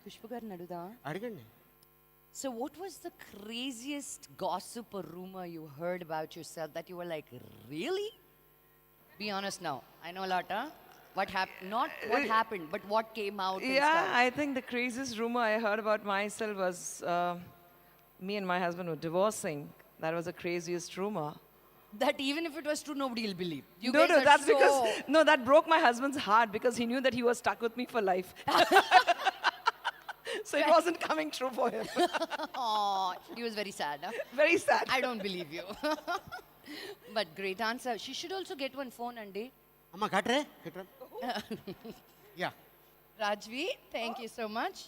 పుష్ప గారిని అడుగుదా? అడగండి. So what was the craziest gossip or rumor you heard about yourself that you were like, really? Be honest now. I know a lot, huh? What happened? Not what happened, but what came out and Yeah, stuff. I think the craziest rumor I heard about myself was me and my husband were divorcing. That was the craziest rumor. That even if it was true, nobody will believe. You No, guys no, are that's so... because no, that broke my husband's heart because he knew that he was stuck with me for life. So it wasn't coming true for him. Aw, he was very sad, huh? Very sad. I don't believe you. But great answer. She should also get one phone, Andy. అమ్మ కట్రే కట్రా. యా Rajvi, thank you so much.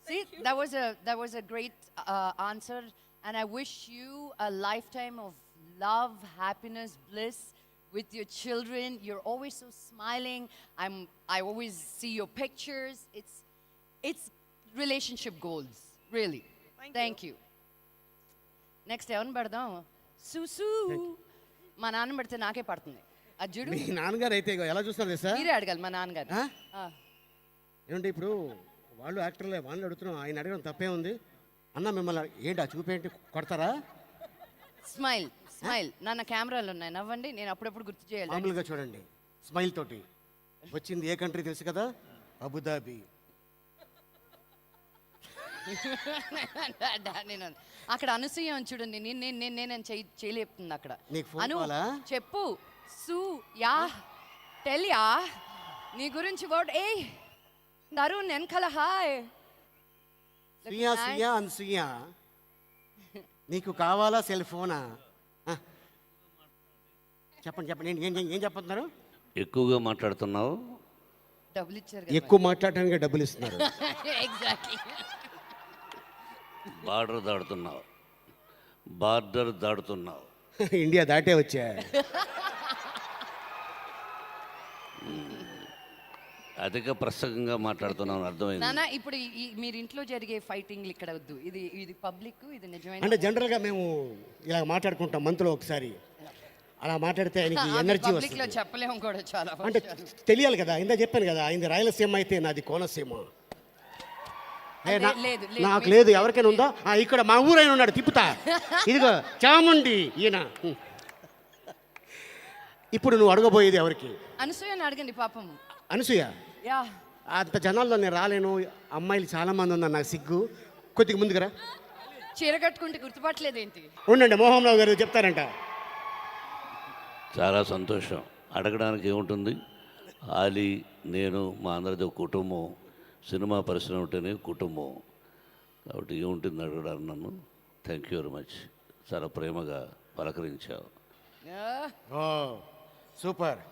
See, that was a great answer, and I wish you a lifetime of love, happiness, bliss with your children. You're always so smiling. I always see your pictures. It's relationship goals, really. Thank you. Next, ఎవరిని పెడదాం? సుసు. మా నాన్న పెడితే నాకే పడుతుంది. అది చూడు. మీ నాన్నగారు అయితే ఇగో ఎలా చూస్తారు తెలుసా? మీరే అడగాలి మా నాన్నగారు. ఏమంటే ఇప్పుడు వాళ్ళు యాక్టర్లే, వాళ్ళని అడుగుతున్నాం, ఆయన అడగడం తప్పే ఉంది. అన్న మిమ్మల్ని ఏంటి ఆ చూపేంటి, కొడతారా? Smile smile. నాన్న కెమెరాలు ఉన్నాయి, నవ్వండి. నేను అప్పుడప్పుడు గుర్తు చేయాలి. మామూలుగా చూడండి, స్మైల్ తోటి. వచ్చింది ఏ కంట్రీ తెలుసు కదా? అబుదాబి. నేను అక్కడ అనసూయ అని చూడండి. నేను చేయలేపుతుంది అక్కడ. నీకు ఫోన్ అను కావాలా? చెప్పు. సు యా టెల్ యా నీ గురించి వర్డ్. ఏ తరుణ్ వెనకాల హాయ్. సుయా సుయా అని సుయా, నీకు కావాలా సెల్ ఫోనా? చెప్పండి చెప్పండి, ఏం చెప్పతున్నారు? ఎక్కువగా మాట్లాడుతున్నావు. డబ్బులు ఇచ్చారు ఎక్కువ మాట్లాడటానికి డబ్బులు ఇస్తున్నారు. ఎగ్జాక్ట్లీ. బార్డర్ దాడుతున్నావు, బార్డర్ దాడుతున్నావు. ఇండియా దాటే వచ్చా. అధిక ప్రసంగంగా మాట్లాడుతున్నావు అర్థమైంది. నాన్న ఇప్పుడు మీరు ఇంట్లో జరిగే ఫైటింగ్లు ఇక్కడ వద్దు. ఇది పబ్లిక్, ఇది నిజమైన. అంటే జనరల్గా మేము ఇలా మాట్లాడుకుంటాం మంత్లో ఒకసారి. అలా మాట్లాడితే ఆయనకి ఎనర్జీ పబ్లిక్ లో వస్తుంది. చెప్పలేము కూడా చాలా. అంటే తెలియాలి కదా, ఇందా చెప్పాను కదా, ఆయనది రాయలసీమ అయితే నాది కోనసీమ. లేదు నాకు లేదు, ఎవరికైనా ఉందా? ఇక్కడ మా ఊరైన ఉన్నాడు, తిప్పుతా. ఇదిగో చాముండి ఈయన. ఇప్పుడు నువ్వు అడగబోయేది ఎవరికి? అనసూయని అడగండి పాపం. అనసూయ, యా అంత జనాల్లో నేను రాలేను, అమ్మాయిలు చాలా మంది ఉన్నారు, నాకు సిగ్గు. కొద్దిగా ముందుకురా. చీర కట్టుకుంటే గుర్తుపట్టలేదేంటి? ఉండండి, మోహన్ రావు గారు చెప్తారంట. చాలా సంతోషం. అడగడానికి ఏముంటుంది? ఆలీ, నేను, మా అందరిది ఒక కుటుంబం. సినిమా పరిశ్రమ ఉంటేనే కుటుంబం కాబట్టి ఏముంటుంది అడగడానికి నన్ను. Thank you very much. చాలా ప్రేమగా పలకరించావు. Yeah. ఓ సూపర్.